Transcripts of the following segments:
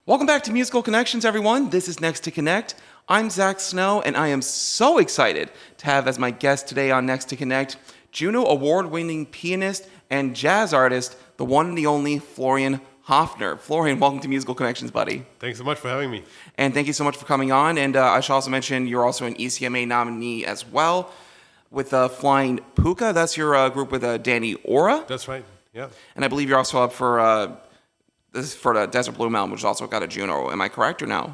Welcome back to Musical Connections, everyone. This is Next to Connect. I'm zachsnow, and I am so excited to have as my guest today on Next to Connect, Juno Award-winning pianist and jazz artist, the one and the only Florian Hoefner. Florian, welcome to Musical Connections, buddy. Thanks so much for having me. And thank you so much for coming on. And I should also mention you're also an ECMA nominee as well with Flying Pooka. That's your group with Danny Ora. That's right, yeah. And I believe you're also up for this is for the Desert Bloom album, which also got a Juno. Am I correct or no?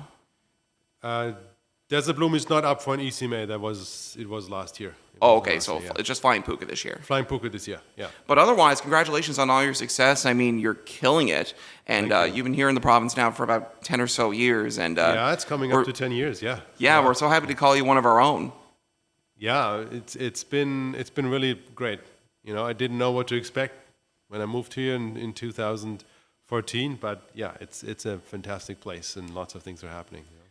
Desert Bloom is not up for an ECMA. It was last year. Okay, so it's just Flying Pooka this year. Flying Pooka this year, yeah. But otherwise, congratulations on all your success. I mean, you're killing it. And you've been here in the province now for about 10 or so years. And yeah, it's coming up to 10 years, yeah. Yeah, we're so happy to call you one of our own. Yeah, it's been really great. You know, I didn't know what to expect when I moved here in 2014, but yeah, it's a fantastic place and lots of things are happening. You know?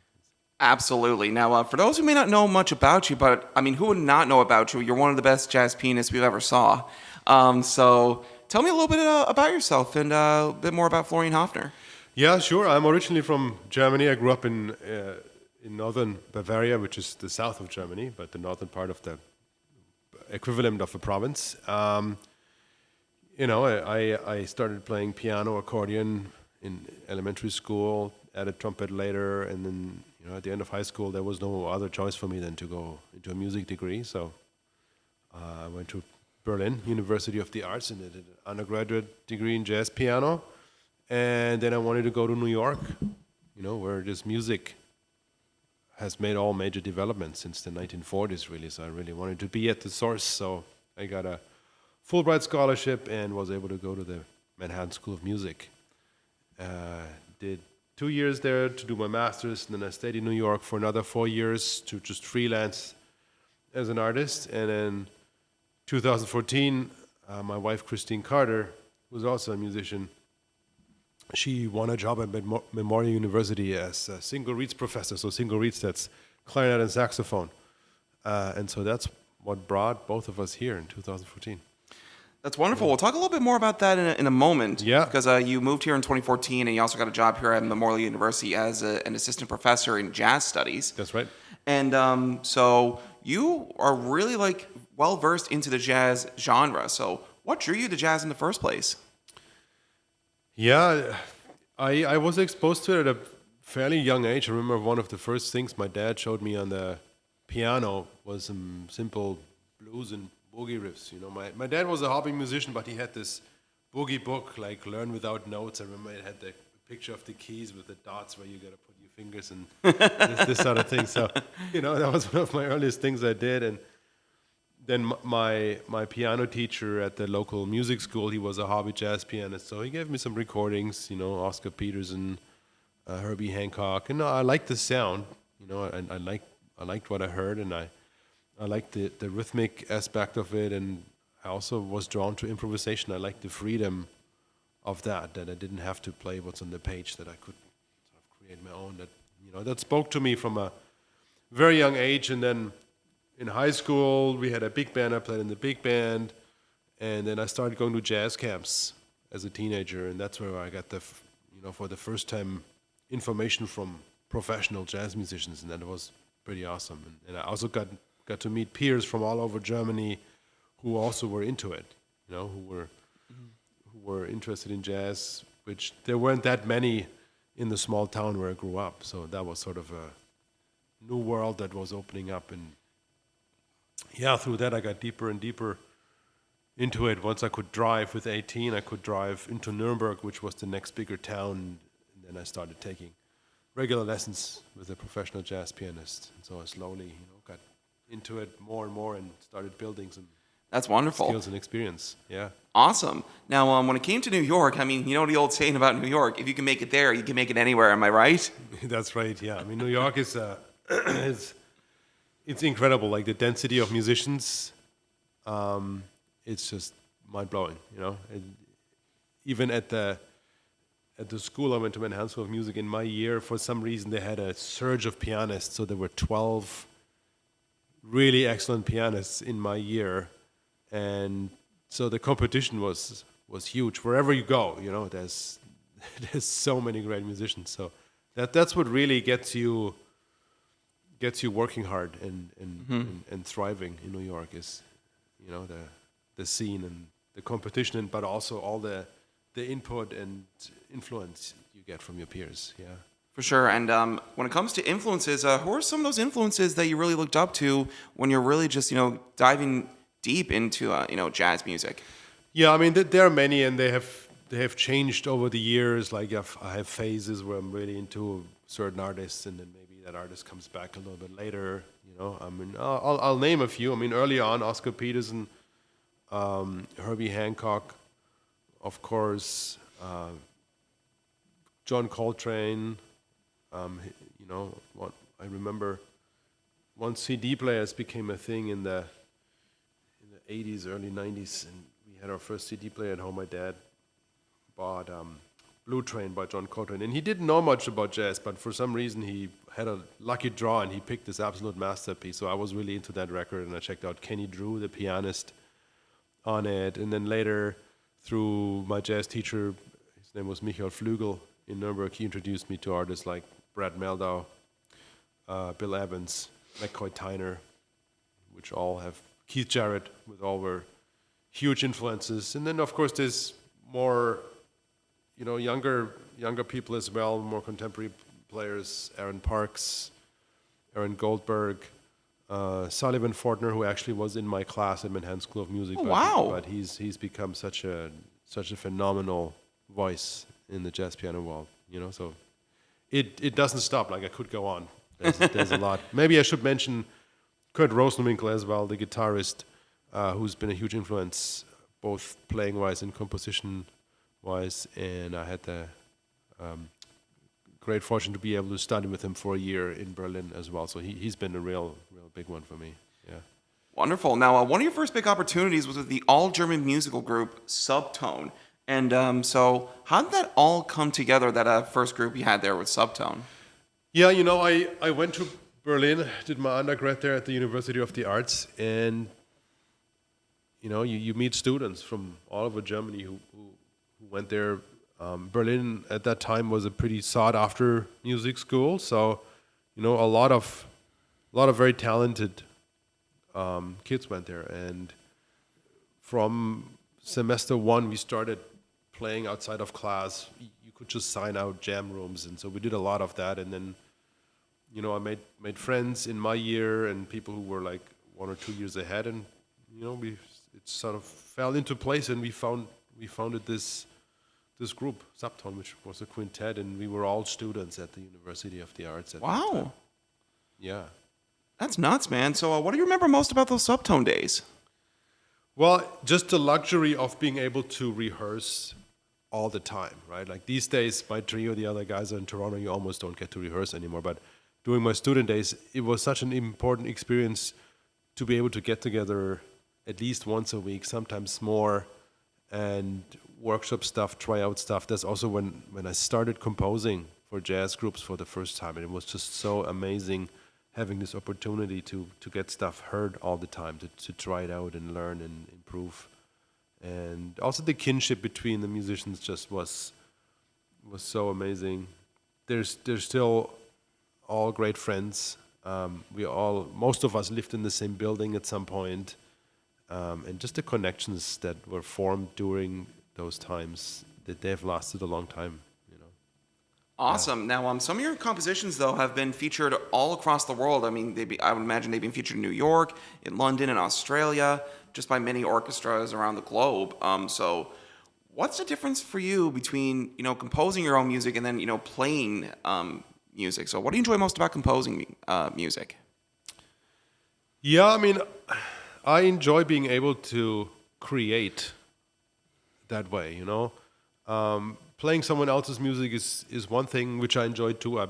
Absolutely. Now, for those who may not know much about you, but I mean, who would not know about you? You're one of the best jazz pianists we've ever saw. So tell me a little bit about yourself and a bit more about Florian Hoefner. Yeah, sure. I'm originally from Germany. I grew up in northern Bavaria, which is the south of Germany, but the northern part of the equivalent of a province. You know, I started playing piano, accordion in elementary school, added trumpet later, and then, you know, at the end of high school, there was no other choice for me than to go into a music degree. So I went to Berlin University of the Arts and did an undergraduate degree in jazz piano. And then I wanted to go to New York, you know, where this music has made all major developments since the 1940s, really. So I really wanted to be at the source. So I got a Fulbright scholarship and was able to go to the Manhattan School of Music. Did 2 years there to do my master's, and then I stayed in New York for another 4 years to just freelance as an artist. And in 2014, my wife, Christine Carter, who's also a musician, she won a job at Memorial University as a single reeds professor. So single reeds, that's clarinet and saxophone. And so that's what brought both of us here in 2014. That's wonderful. We'll talk a little bit more about that in a moment. Yeah. Because you moved here in 2014, and you also got a job here at Memorial University as an assistant professor in jazz studies. That's right. And so you are really well versed into the jazz genre. So what drew you to jazz in the first place? Yeah, I was exposed to it at a fairly young age. I remember one of the first things my dad showed me on the piano was some simple blues and boogie riffs. You know, my dad was a hobby musician, but he had this boogie book, like Learn Without Notes. I remember it had the picture of the keys with the dots where you got to put your fingers and this sort of thing. So, you know, that was one of my earliest things I did. And then my piano teacher at the local music school, he was a hobby jazz pianist. So he gave me some recordings, you know, Oscar Peterson, Herbie Hancock. And I liked the sound, you know, I liked what I heard, and I liked the rhythmic aspect of it, and I also was drawn to improvisation. I liked the freedom of that I didn't have to play what's on the page, that I could sort of create my own. That, you know, that spoke to me from a very young age. And then in high school, we had a big band. I played in the big band, and then I started going to jazz camps as a teenager, and that's where I got for the first time, information from professional jazz musicians, and that was pretty awesome. And I also got to meet peers from all over Germany who also were into it, you know, who were interested in jazz, which there weren't that many in the small town where I grew up. So that was sort of a new world that was opening up. And yeah, through that I got deeper and deeper into it. Once I could drive with 18, I could drive into Nuremberg, which was the next bigger town. And then I started taking regular lessons with a professional jazz pianist. And so I slowly, you know, got into it more and more and started building some That's wonderful. skills and experience. Yeah. Awesome. Now, when it came to New York, I mean, you know the old saying about New York, if you can make it there, you can make it anywhere. Am I right? That's right, yeah. I mean, New York is it's incredible. Like, the density of musicians, it's just mind-blowing, you know. And even at the school I went to, Manhattan School of Music, in my year, for some reason, they had a surge of pianists. So there were 12 really excellent pianists in my year. And so the competition was huge. Wherever you go, you know, there's so many great musicians. So That's what really gets you working hard and thriving in New York is, the scene and the competition, but also all the input and influence you get from your peers. Yeah. For sure. And when it comes to influences, who are some of those influences that you really looked up to when you're really just, diving deep into, jazz music? Yeah, I mean, there are many, and they have changed over the years. Like I have phases where I'm really into certain artists, and then maybe that artist comes back a little bit later. I mean, I'll name a few. I mean, early on, Oscar Peterson, Herbie Hancock, of course, John Coltrane. What I remember, once CD players became a thing in the 80s, early 90s, and we had our first CD player at home. My dad bought Blue Train by John Coltrane, and he didn't know much about jazz, but for some reason he had a lucky draw and he picked this absolute masterpiece. So I was really into that record, and I checked out Kenny Drew, the pianist, on it. And then later, through my jazz teacher, his name was Michael Flügel in Nuremberg, he introduced me to artists like Brad Mehldau, Bill Evans, McCoy Tyner, which all have Keith Jarrett, with all were huge influences. And then of course there's more, younger people as well, more contemporary players, Aaron Parks, Aaron Goldberg, Sullivan Fortner, who actually was in my class at Manhattan School of Music. Oh, wow. But he's become such a phenomenal voice in the jazz piano world, so it doesn't stop. Like, I could go on. There's a lot. Maybe I should mention Kurt Rosenwinkel as well, the guitarist, who's been a huge influence, both playing-wise and composition-wise. And I had the great fortune to be able to study with him for a year in Berlin as well. So he's been a real big one for me. Yeah. Wonderful. Now, one of your first big opportunities was with the all-German musical group Subtone. And so how did that all come together, that first group you had there with Subtone? Yeah, I went to Berlin, did my undergrad there at the University of the Arts, and you meet students from all over Germany who went there. Berlin at that time was a pretty sought-after music school, so a lot of very talented kids went there. And from semester one, we started playing outside of class. You could just sign out jam rooms, and so we did a lot of that. And then, I made friends in my year and people who were like 1 or 2 years ahead, and it sort of fell into place, and we founded this group, Subtone, which was a quintet, and we were all students at the University of the Arts at that time. Wow. Yeah. That's nuts, man. So what do you remember most about those Subtone days? Well, just the luxury of being able to rehearse all the time, right? Like these days, my trio, the other guys are in Toronto, you almost don't get to rehearse anymore. But during my student days, it was such an important experience to be able to get together at least once a week, sometimes more, and workshop stuff, try out stuff. That's also when I started composing for jazz groups for the first time, and it was just so amazing having this opportunity to get stuff heard all the time, to try it out and learn and improve. And also the kinship between the musicians just was so amazing. They're still all great friends. Most of us lived in the same building at some point. And just the connections that were formed during those times, that they've lasted a long time. Awesome. Now, some of your compositions, though, have been featured all across the world. I mean, I would imagine they've been featured in New York, in London, in Australia, just by many orchestras around the globe. So what's the difference for you between, composing your own music and then, playing music? So what do you enjoy most about composing music? Yeah, I mean, I enjoy being able to create that way, Playing someone else's music is one thing which I enjoy too. I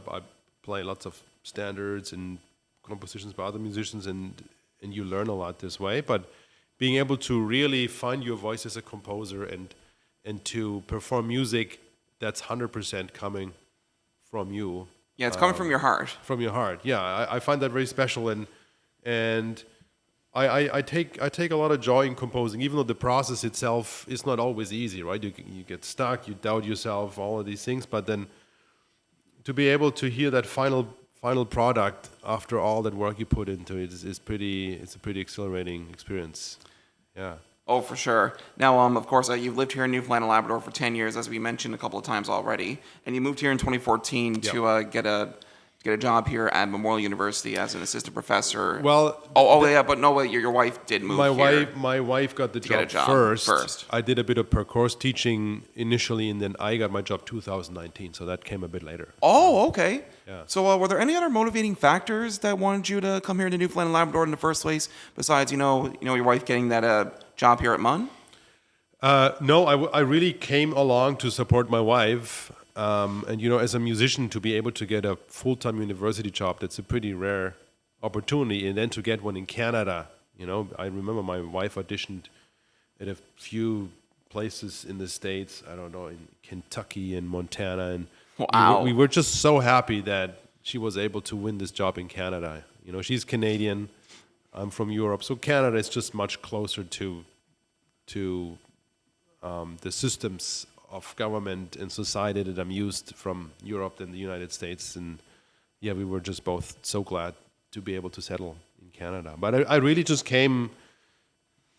play lots of standards and compositions by other musicians, and you learn a lot this way. But being able to really find your voice as a composer and to perform music that's 100% coming from you. Yeah, it's coming from your heart. From your heart, yeah. I find that very special, and I take a lot of joy in composing, even though the process itself is not always easy, right? You get stuck, you doubt yourself, all of these things, but then to be able to hear that final product after all that work you put into it is pretty. It's a pretty exhilarating experience. Yeah. Oh, for sure. Now, of course, you've lived here in Newfoundland and Labrador for 10 years, as we mentioned a couple of times already, and you moved here in 2014 to get a job here at Memorial University as an assistant professor. Well, But no, wait, your wife did move here. My wife got the get a job, job first. I did a bit of per course teaching initially, and then I got my job 2019, so that came a bit later. Oh, okay. Yeah. So, were there any other motivating factors that wanted you to come here to Newfoundland and Labrador in the first place, besides your wife getting that job here at MUN? No, I really came along to support my wife. And as a musician, to be able to get a full-time university job, that's a pretty rare opportunity. And then to get one in Canada, I remember my wife auditioned at a few places in the States, I don't know, in Kentucky and Montana. And wow. we were just so happy that she was able to win this job in Canada. She's Canadian, I'm from Europe. So Canada is just much closer to the systems of government and society that I'm used from Europe than the United States. And yeah, we were just both so glad to be able to settle in Canada. But I really just came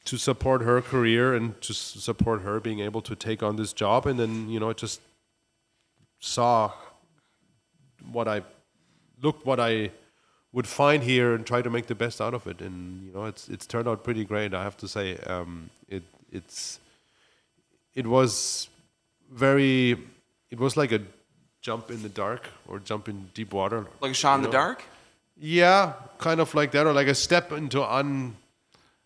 to support her career and to support her being able to take on this job. And then, just saw what I would find here and try to make the best out of it. And, it's turned out pretty great, I have to say. It was like a jump in the dark or jump in deep water. Like a shot in the dark? Yeah, kind of like that, or like a step into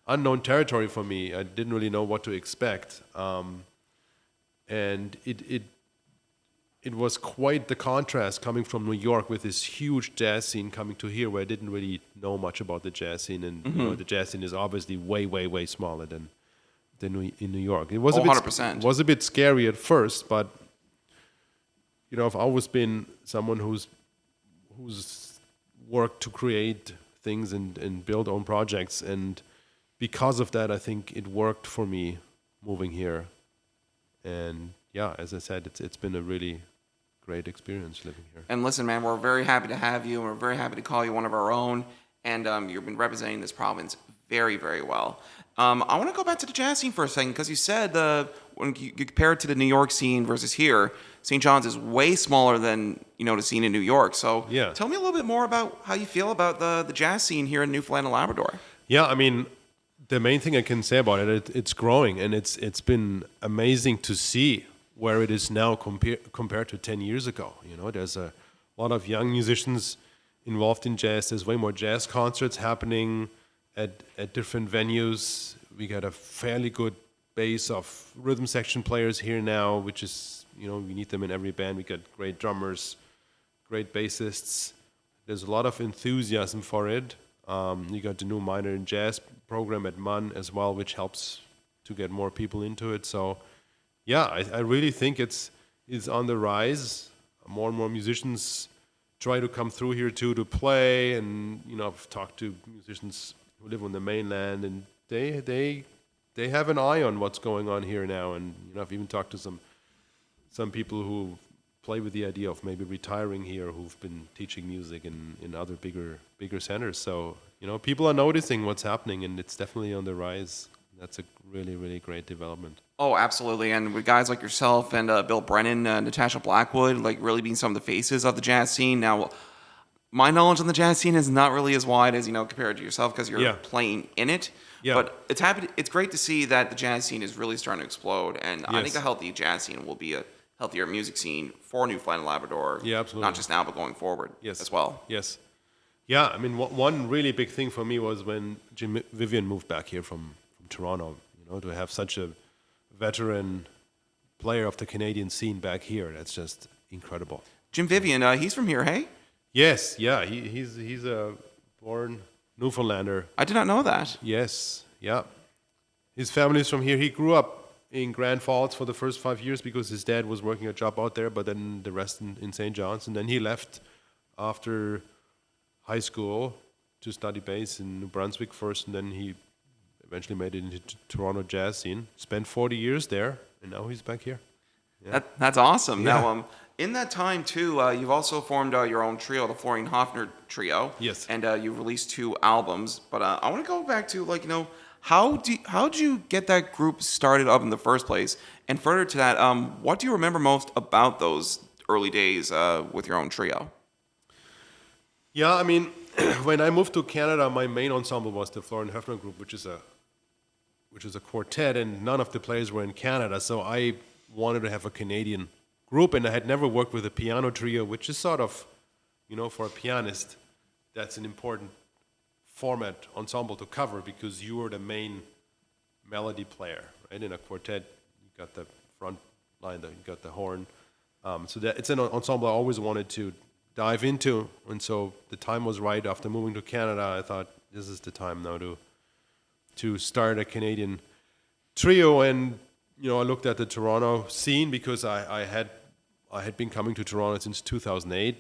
unknown territory for me. I didn't really know what to expect. And it was quite the contrast coming from New York with this huge jazz scene coming to here where I didn't really know much about the jazz scene. And the jazz scene is obviously way, way, way smaller than in New York. It was 100%. Was a bit scary at first, but I've always been someone who's worked to create things and build own projects, and because of that, I think it worked for me moving here. And yeah, as I said, it's been a really great experience living here. And listen, man, we're very happy to have you, and we're very happy to call you one of our own. And you've been representing this province very, very well. I want to go back to the jazz scene for a second, because you said when you compare it to the New York scene versus here, St. John's is way smaller than the scene in New York. So yeah. Tell me a little bit more about how you feel about the jazz scene here in Newfoundland and Labrador. Yeah, I mean, the main thing I can say about it's growing, and it's been amazing to see where it is now compared to 10 years ago. There's a lot of young musicians involved in jazz. There's way more jazz concerts happening at different venues. We got a fairly good base of rhythm section players here now, which is, we need them in every band. We got great drummers, great bassists. There's a lot of enthusiasm for it. You got the new minor in jazz program at MUN as well, which helps to get more people into it. So yeah, I really think it's on the rise. More and more musicians try to come through here too to play, and I've talked to musicians who live on the mainland, and they have an eye on what's going on here now. And I've even talked to some people who play with the idea of maybe retiring here, who've been teaching music in other bigger centers. So people are noticing what's happening, and it's definitely on the rise. That's a really, really great development. Oh, absolutely. And with guys like yourself and Bill Brennan, Natasha Blackwood, like really being some of the faces of the jazz scene. Now, my knowledge on the jazz scene is not really as wide as, compared to yourself, because you're playing in it. Yeah. But it's great to see that the jazz scene is really starting to explode. And I think a healthy jazz scene will be a healthier music scene for Newfoundland and Labrador. Yeah, absolutely. Not just now, but going forward as well. Yes. Yeah, I mean, one really big thing for me was when Jim Vivian moved back here from Toronto, to have such a veteran player of the Canadian scene back here. That's just incredible. Jim Vivian, he's from here, hey? Yes, yeah, he's a born Newfoundlander. I did not know that. Yes, yeah. His family's from here. He grew up in Grand Falls for the first 5 years because his dad was working a job out there, but then the rest in St. John's. And then he left after high school to study bass in New Brunswick first, and then he eventually made it into Toronto jazz scene. Spent 40 years there, and now he's back here. Yeah. That's awesome. Yeah. Now, In that time too, you've also formed your own trio, the Florian Hoefner trio. Yes. And you've released 2 albums. But I want to go back to how'd you get that group started up in the first place? And further to that, what do you remember most about those early days with your own trio? Yeah, I mean, when I moved to Canada, my main ensemble was the Florian Hoefner group, which is a quartet, and none of the players were in Canada. So I wanted to have a Canadian group, and I had never worked with a piano trio, which is sort of, for a pianist, that's an important format ensemble to cover because you are the main melody player, right? In a quartet, you got the front line, you got the horn. So that it's an ensemble I always wanted to dive into, and so the time was right. After moving to Canada, I thought this is the time now to start a Canadian trio. And I looked at the Toronto scene because I had been coming to Toronto since 2008,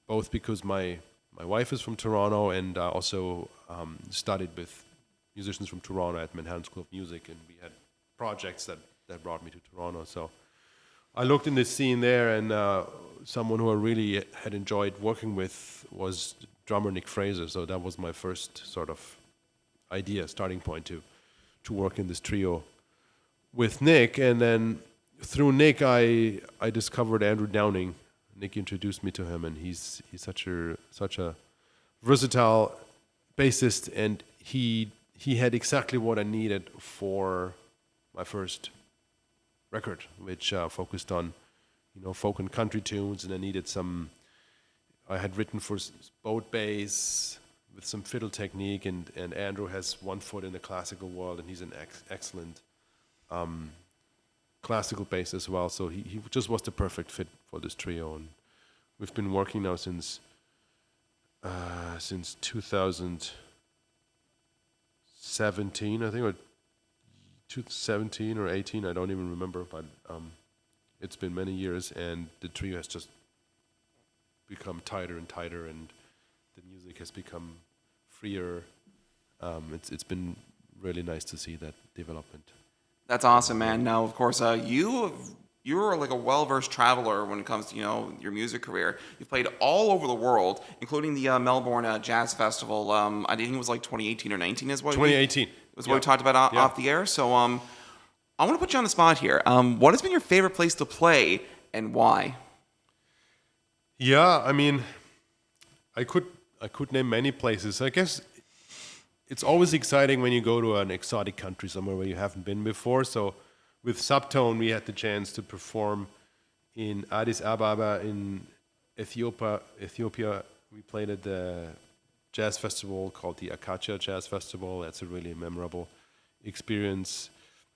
both because my wife is from Toronto, and I also studied with musicians from Toronto at Manhattan School of Music, and we had projects that brought me to Toronto. So I looked in the scene there, and someone who I really had enjoyed working with was drummer Nick Fraser. So that was my first sort of starting point to work in this trio with Nick. And then through Nick, I discovered Andrew Downing. Nick introduced me to him, and he's such a versatile bassist, and he had exactly what I needed for my first record, which focused on folk and country tunes, and I had written for boat bass with some fiddle technique, and Andrew has one foot in the classical world, and he's an excellent classical bass as well, so he just was the perfect fit for this trio. And we've been working now since 2017, I think, or 2017 or 18, I don't even remember, but it's been many years, and the trio has just become tighter and tighter, and the music has become freer. It's been really nice to see that development. That's awesome, man. Now, of course, you're like a well-versed traveler when it comes to your music career. You've played all over the world, including the Melbourne Jazz Festival. I think it was like 2018 or 19 is what 2018 was what we talked about off the air. So I want to put you on the spot here. What has been your favorite place to play and why? Yeah, I mean, I could name many places. I guess it's always exciting when you go to an exotic country, somewhere where you haven't been before. So with Subtone, we had the chance to perform in Addis Ababa in Ethiopia. We played at the jazz festival called the Acacia Jazz Festival. That's a really memorable experience.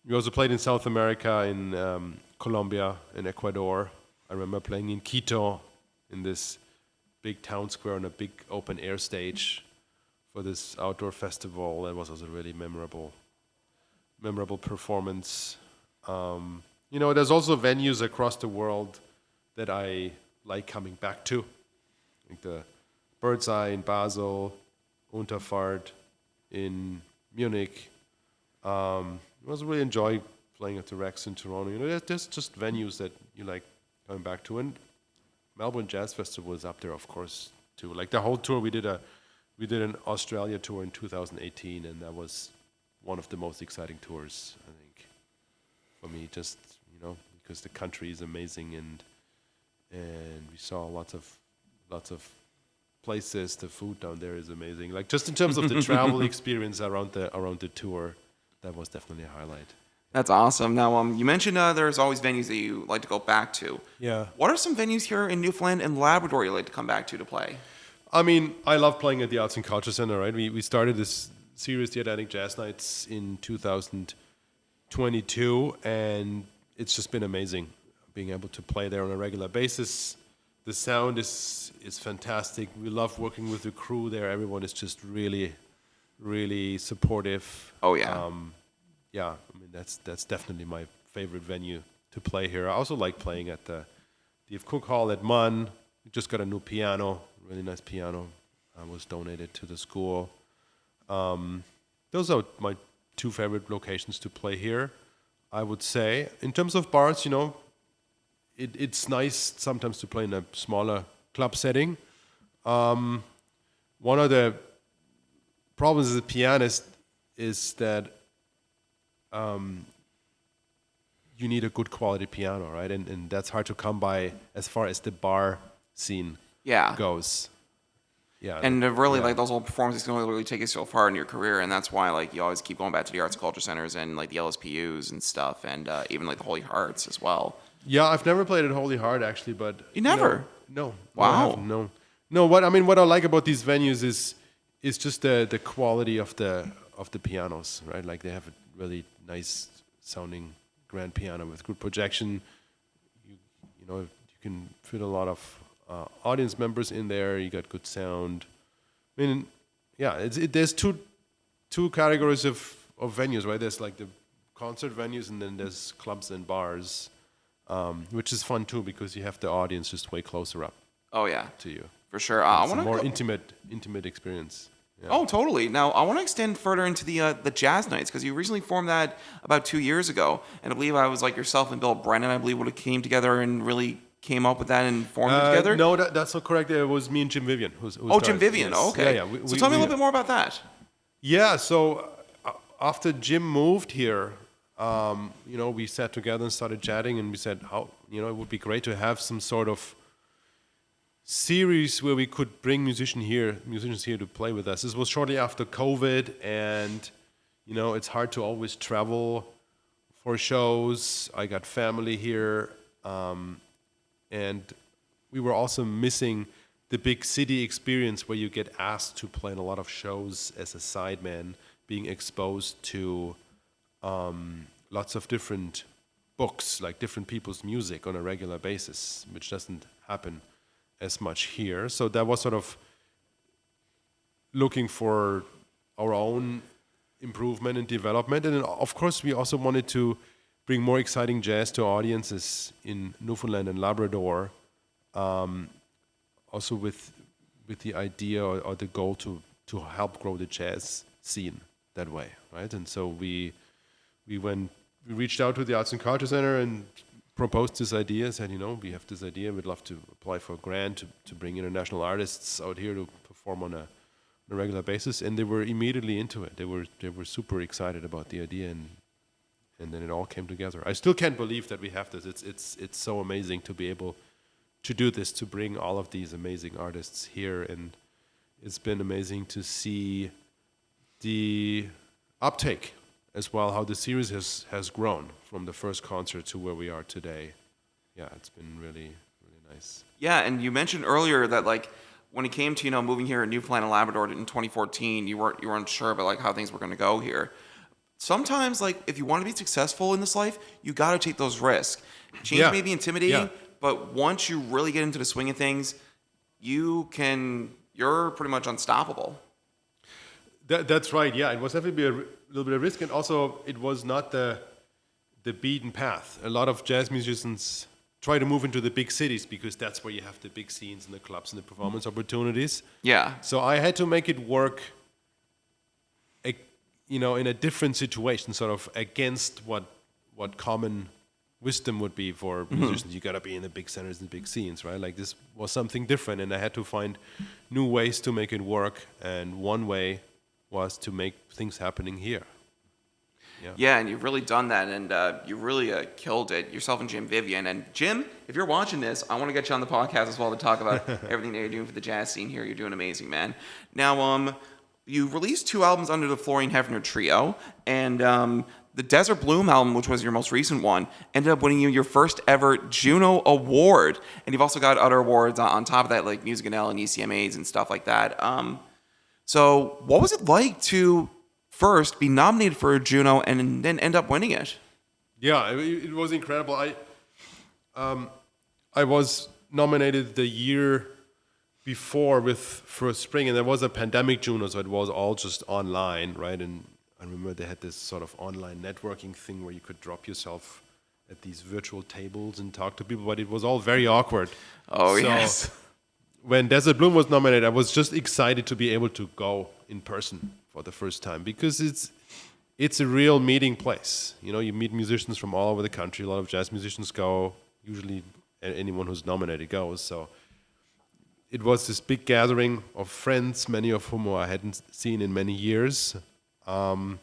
We also played in South America, in Colombia, in Ecuador. I remember playing in Quito, in this big town square on a big open air stage for this outdoor festival. That was also a really memorable performance. There's also venues across the world that I like coming back to, like the Bird's Eye in Basel, Unterfahrt in Munich. I also really enjoy playing at the Rex in Toronto. There's just venues that you like coming back to, and Melbourne Jazz Festival is up there, of course, too. Like the whole tour, we did an Australia tour in 2018, and that was one of the most exciting tours, I think, for me. Just because the country is amazing, and we saw lots of places. The food down there is amazing. Like just in terms of the travel experience around the tour, that was definitely a highlight. That's awesome. Now, you mentioned there's always venues that you like to go back to. Yeah. What are some venues here in Newfoundland and Labrador you like to come back to play? I mean, I love playing at the Arts and Culture Center, right? We started this series, the Atlantic Jazz Nights, in 2022, and it's just been amazing being able to play there on a regular basis. The sound is fantastic. We love working with the crew there. Everyone is just really, really supportive. Oh, yeah. Yeah, I mean, that's definitely my favorite venue to play here. I also like playing at the D.F. Cook Hall at Munn. We just got a new piano, really nice piano. Was donated to the school. Those are my two favorite locations to play here, I would say. In terms of bars, it's nice sometimes to play in a smaller club setting. One of the problems as a pianist is that you need a good quality piano, right? And that's hard to come by as far as the bar scene goes. Yeah. And really, like, those old performances can only really take you so far in your career, and that's why, like, you always keep going back to the arts and culture centers and, like, the LSPUs and stuff, and even, like, the Holy Hearts as well. Yeah, I've never played at Holy Heart, actually, but... You never? No. Wow. No, what I like about these venues is just the quality of the pianos, right? Like, they have a really nice sounding grand piano with good projection. You can fit a lot of audience members in there. You got good sound. I mean, yeah, there's two categories of venues, right? There's like the concert venues, and then there's clubs and bars, which is fun too because you have the audience just way closer up. Oh yeah, to you for sure. It's a more intimate experience. Yeah. Oh, totally. Now, I want to extend further into the jazz nights, because you recently formed that about 2 years ago, and I believe I was like yourself and Bill Brennan, I believe, would have came together and really came up with that and formed it together. No, that's not correct. It was me and Jim Vivian. Who started. Jim Vivian. Yes. Oh, okay. Yeah. So tell me a little bit more about that. Yeah. So after Jim moved here, we sat together and started chatting, and we said, it would be great to have some sort of series where we could bring musicians here to play with us. This was shortly after COVID, and it's hard to always travel for shows. I got family here, and we were also missing the big city experience where you get asked to play in a lot of shows as a sideman, being exposed to lots of different books, like different people's music on a regular basis, which doesn't happen as much here. So that was sort of looking for our own improvement and development. And then, of course, we also wanted to bring more exciting jazz to audiences in Newfoundland and Labrador, also with the idea or the goal to help grow the jazz scene that way, right? And so we reached out to the Arts and Culture Center and proposed this idea, said, we have this idea, we'd love to apply for a grant to bring international artists out here to perform on a regular basis, and they were immediately into it. They were super excited about the idea, and then it all came together. I still can't believe that we have this. It's so amazing to be able to do this, to bring all of these amazing artists here, and it's been amazing to see the uptake as well, how the series has grown from the first concert to where we are today. Yeah, it's been really, really nice. Yeah, and you mentioned earlier that, like, when it came to moving here in Newfoundland and Labrador in 2014, you weren't sure about like how things were going to go here. Sometimes, like, if you want to be successful in this life, you got to take those risks. Change may be intimidating, but once you really get into the swing of things, you're pretty much unstoppable. That's right. Yeah, it was definitely a little bit of risk, and also it was not the beaten path. A lot of jazz musicians try to move into the big cities because that's where you have the big scenes and the clubs and the performance opportunities. Yeah. So I had to make it work, in a different situation, sort of against what common wisdom would be for musicians. You got to be in the big centers and big scenes, right? Like, this was something different, and I had to find new ways to make it work. And one way was to make things happening here. Yeah, and you've really done that, and you really killed it, yourself and Jim Vivian. And Jim, if you're watching this, I want to get you on the podcast as well to talk about everything that you're doing for the jazz scene here. You're doing amazing, man. Now, you released 2 albums under the Florian Hoefner trio, and the Desert Bloom album, which was your most recent one, ended up winning you your first ever Juno Award. And you've also got other awards on top of that, like Music and ECMAs and stuff like that. So what was it like to first be nominated for a Juno and then end up winning it? Yeah, it was incredible. I was nominated the year before for spring, and there was a pandemic Juno, so it was all just online, right? And I remember they had this sort of online networking thing where you could drop yourself at these virtual tables and talk to people, but it was all very awkward. Oh, yes. When Desert Bloom was nominated, I was just excited to be able to go in person for the first time, because it's a real meeting place. You meet musicians from all over the country. A lot of jazz musicians go, usually anyone who's nominated goes. So it was this big gathering of friends, many of whom I hadn't seen in many years. And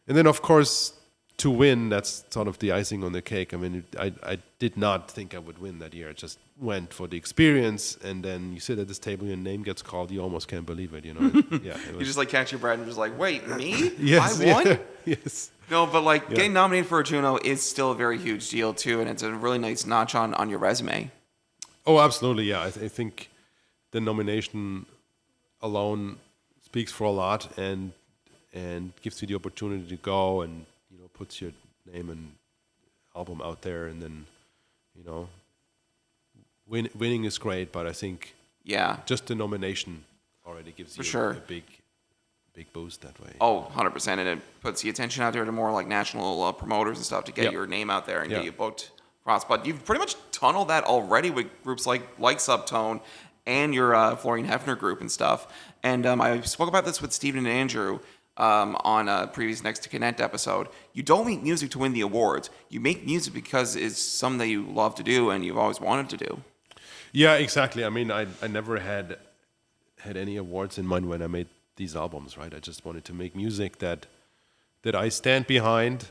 then, of course, to win, that's sort of the icing on the cake. I mean, I did not think I would win that year. I just went for the experience, and then you sit at this table, your name gets called, you almost can't believe it, you know. You just like catch your breath and just like, wait, me? Yes, I won? yeah, yes. No, but like getting nominated for a Juno is still a very huge deal too, and it's a really nice notch on your resume. Oh, absolutely, yeah. I think the nomination alone speaks for a lot, and gives you the opportunity to go and puts your name and album out there, and then winning is great, but I think just the nomination already gives you a big boost that way. Oh, 100%, and it puts the attention out there to more like national promoters and stuff to get your name out there and get you booked across. But you've pretty much tunneled that already with groups like Subtone and your Florian Hoefner group and stuff. And I spoke about this with Stephen and Andrew on a previous Next to Connect episode. You don't make music to win the awards. You make music because it's something that you love to do and you've always wanted to do. Yeah, exactly. I mean, I never had any awards in mind when I made these albums, right? I just wanted to make music that I stand behind,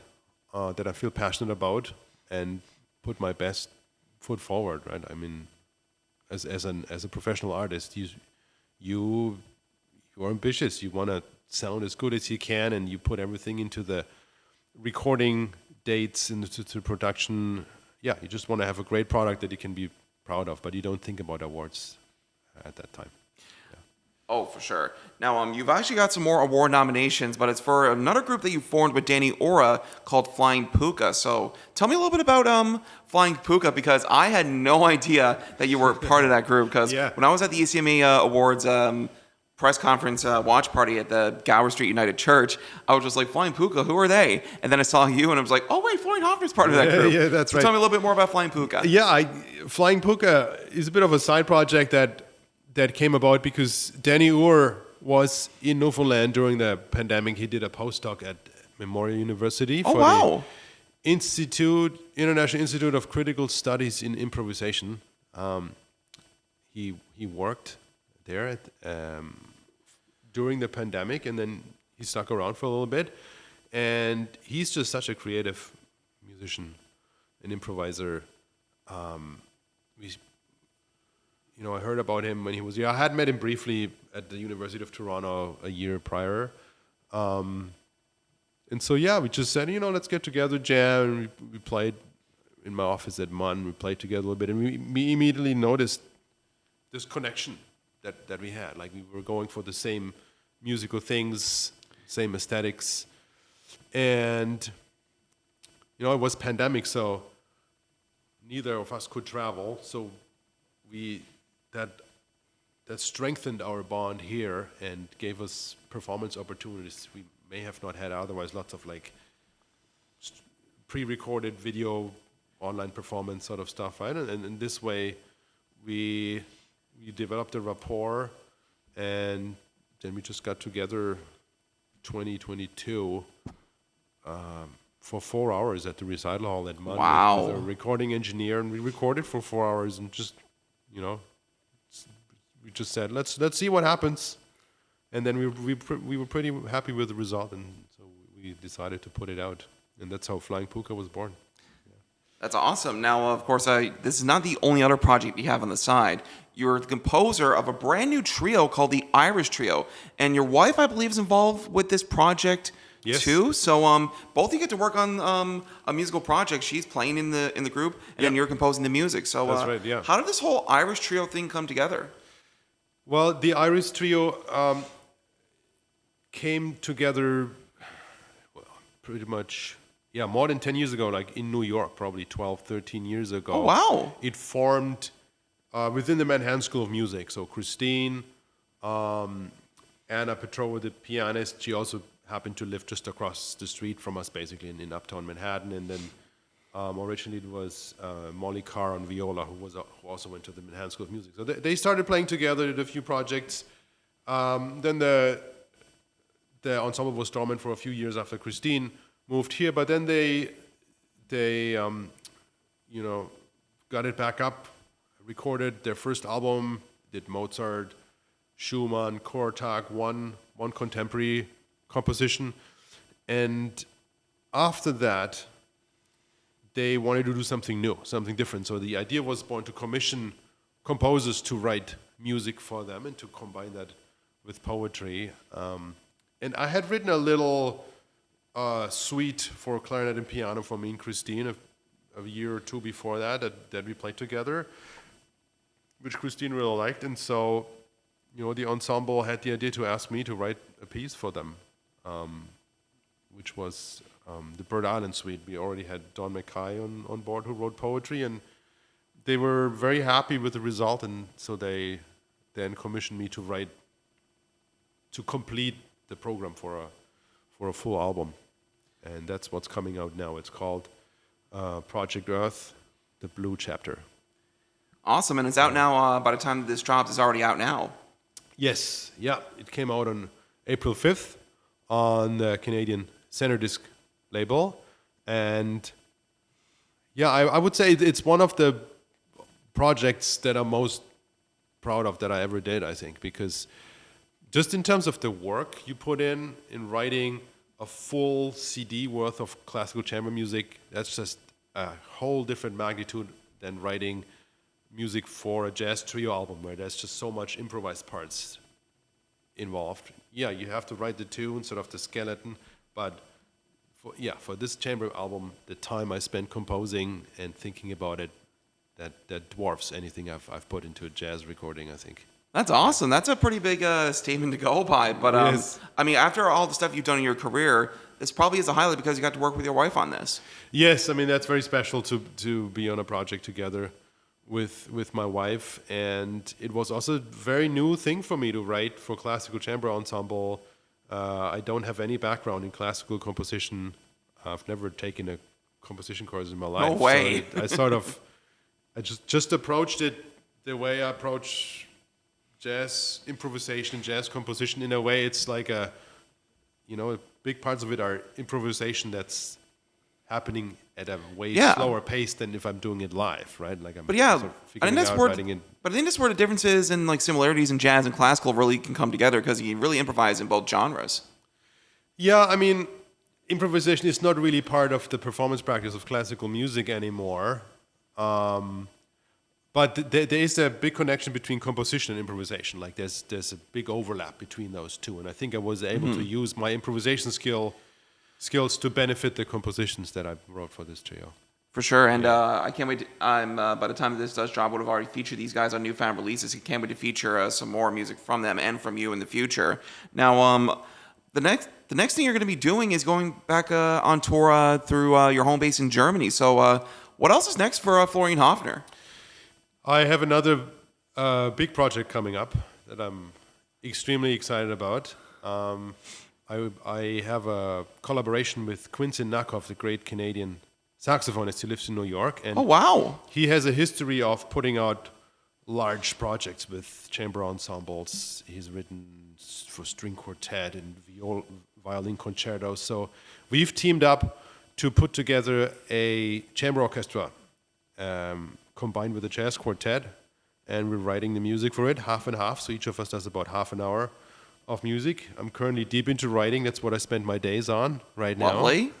that I feel passionate about, and put my best foot forward, right? I mean, as a professional artist, you're ambitious. You want to sound as good as you can, and you put everything into the recording dates, into the production. Yeah, you just want to have a great product that you can be proud of, but you don't think about awards at that time. Yeah. Oh, for sure. Now, you've actually got some more award nominations, but it's for another group that you formed with Danny Ora called Flying Pooka. So tell me a little bit about Flying Pooka, because I had no idea that you were part of that group, because when I was at the ECMA Awards press conference watch party at the Gower Street United Church, I was just like, Flying Pooka, who are they? And then I saw you and I was like, oh wait, Florian Hoefner's part of that group. Yeah, that's right. Tell me a little bit more about Flying Pooka. Yeah, Flying Pooka is a bit of a side project that came about because Danny Orr was in Newfoundland during the pandemic. He did a postdoc at Memorial University for the International Institute of Critical Studies in Improvisation. He worked there during the pandemic, and then he stuck around for a little bit. And he's just such a creative musician, an improviser. I heard about him when he was here. I had met him briefly at the University of Toronto a year prior. And so, we just said, let's get together, jam. And we played in my office at MUN. We played together a little bit. And we immediately noticed this connection that we had. Like, we were going for the same musical things, same aesthetics. And, it was pandemic, so neither of us could travel. So that strengthened our bond here and gave us performance opportunities we may have not had otherwise. Lots of like pre-recorded video, online performance sort of stuff, right? And in this way, we developed a rapport, and then we just got together 2022 for 4 hours at the recital hall at MUN with a recording engineer, and we recorded for 4 hours and just, we just said, let's see what happens. And then we were pretty happy with the result, and so we decided to put it out. And that's how Flying Pooka was born. Yeah. That's awesome. Now, of course, this is not the only other project you have on the side. You're the composer of a brand new trio called the Irish Trio. And your wife, I believe, is involved with this project too. So both of you get to work on a musical project. She's playing in the group, and then you're composing the music. So that's right, yeah. How did this whole Irish Trio thing come together? Well, the Irish Trio came together pretty much, more than 10 years ago, like in New York, probably 12, 13 years ago. Oh, wow. It formed within the Manhattan School of Music. So Christine, Anna Petrova, the pianist, she also happened to live just across the street from us, basically, in uptown Manhattan. And then originally it was Molly Carr on viola, who also went to the Manhattan School of Music. So they started playing together, did a few projects. Then the ensemble was dormant for a few years after Christine moved here, but then they got it back up, recorded their first album, did Mozart, Schumann, Kortag, one contemporary composition. And after that, they wanted to do something new, something different. So the idea was born to commission composers to write music for them and to combine that with poetry. And I had written a little suite for clarinet and piano for me and Christine a year or two before that we played together, which Christine really liked. And so, the ensemble had the idea to ask me to write a piece for them, which was the Bird Island Suite. We already had Don Mackay on board who wrote poetry, and they were very happy with the result, and so they then commissioned me to complete the program for a full album. And that's what's coming out now. It's called Project Earth, the Blue Chapter. Awesome, and it's out now. By the time this drops, it's already out now. Yes, yeah. It came out on April 5th on the Canadian Center Disc label. And yeah, I would say it's one of the projects that I'm most proud of that I ever did, I think, because just in terms of the work you put in writing a full CD worth of classical chamber music, that's just a whole different magnitude than writing music for a jazz trio album where there's just so much improvised parts involved. Yeah, you have to write the tune, sort of the skeleton, but for this chamber album, the time I spent composing and thinking about it, that dwarfs anything I've put into a jazz recording, I think. That's awesome. That's a pretty big statement to go by. But Yes. I mean, after all the stuff you've done in your career, this probably is a highlight because you got to work with your wife on this. Yes, I mean, that's very special to be on a project together with my wife. And it was also a very new thing for me to write for classical chamber ensemble. I don't have any background in classical composition. I've never taken a composition course in my life. No way. So I just approached it the way I approach jazz improvisation, jazz composition. In a way, it's like big parts of it are improvisation that's happening at a way slower pace than if I'm doing it live, right? Like But yeah, sort of I think figuring out, writing it. But I think that's where the differences and like similarities in jazz and classical really can come together because you really improvise in both genres. Yeah, I mean, improvisation is not really part of the performance practice of classical music anymore. But there is a big connection between composition and improvisation. Like there's a big overlap between those two, and I think I was able to use my improvisation skills to benefit the compositions that I wrote for this trio. For sure, and I can't wait. By the time this does drop, would have already featured these guys on Newfound releases. I can't wait to feature some more music from them and from you in the future. Now, the next thing you're going to be doing is going back on tour through your home base in Germany. So, what else is next for Florian Hoefner? I have another big project coming up that I'm extremely excited about. I have a collaboration with Quincy Nakhoff, the great Canadian saxophonist who lives in New York. And Oh, wow. he has a history of putting out large projects with chamber ensembles. He's written for string quartet and violin concertos. So we've teamed up to put together a chamber orchestra combined with a jazz quartet, and we're writing the music for it, half and half. So each of us does about half an hour of music. I'm currently deep into writing. That's what I spend my days on right now. Lovely.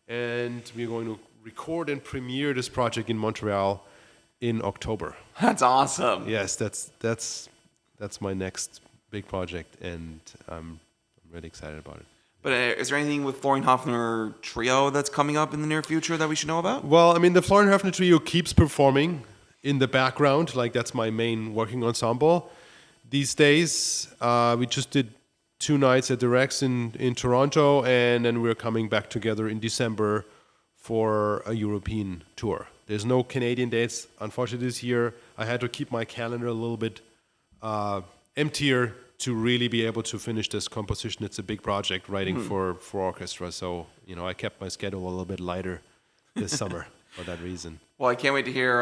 And we're going to record and premiere this project in Montreal in October. That's awesome. Yes, that's my next big project, and I'm really excited about it. But is there anything with Florian Hoefner Trio that's coming up in the near future that we should know about? Well, I mean, the Florian Hoefner Trio keeps performing in the background. Like, that's my main working ensemble these days. We just did 2 nights at the Rex in Toronto, and then we're coming back together in December for a European tour. There's no Canadian dates, unfortunately, this year. I had to keep my calendar a little bit emptier to really be able to finish this composition. It's a big project, writing for orchestra. So, I kept my schedule a little bit lighter this summer for that reason. Well, I can't wait to hear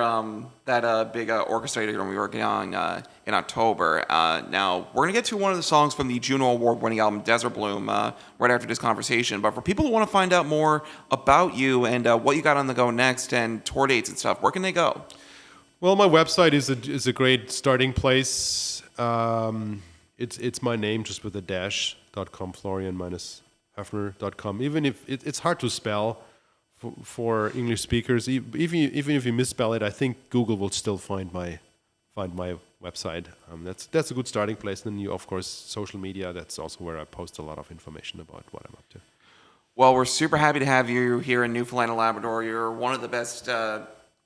that big orchestra you're going to be working on in October. Now, we're going to get to one of the songs from the Juno Award-winning album, Desert Bloom, right after this conversation. But for people who want to find out more about you and what you got on the go next and tour dates and stuff, where can they go? Well, my website is a great starting place. It's my name just with a dash.com, florian-hoefner.com. Even if it's hard to spell for English speakers, even if you misspell it, I think Google will still find my website. That's a good starting place. And then you, of course, social media. That's also where I post a lot of information about what I'm up to. Well, we're super happy to have you here in Newfoundland and Labrador. You're one of the best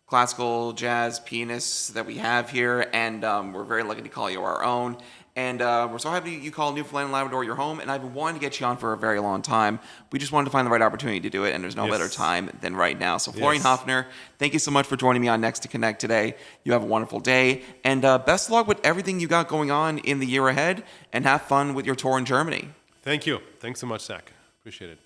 classical jazz pianists that we have here, and we're very lucky to call you our own. And we're so happy you call Newfoundland and Labrador your home, and I've been wanting to get you on for a very long time. We just wanted to find the right opportunity to do it, and there's no better time than right now. So Florian Hoefner, thank you so much for joining me on Next to Connect today. You have a wonderful day, and best of luck with everything you got going on in the year ahead, and have fun with your tour in Germany. Thank you. Thanks so much, Zach. Appreciate it.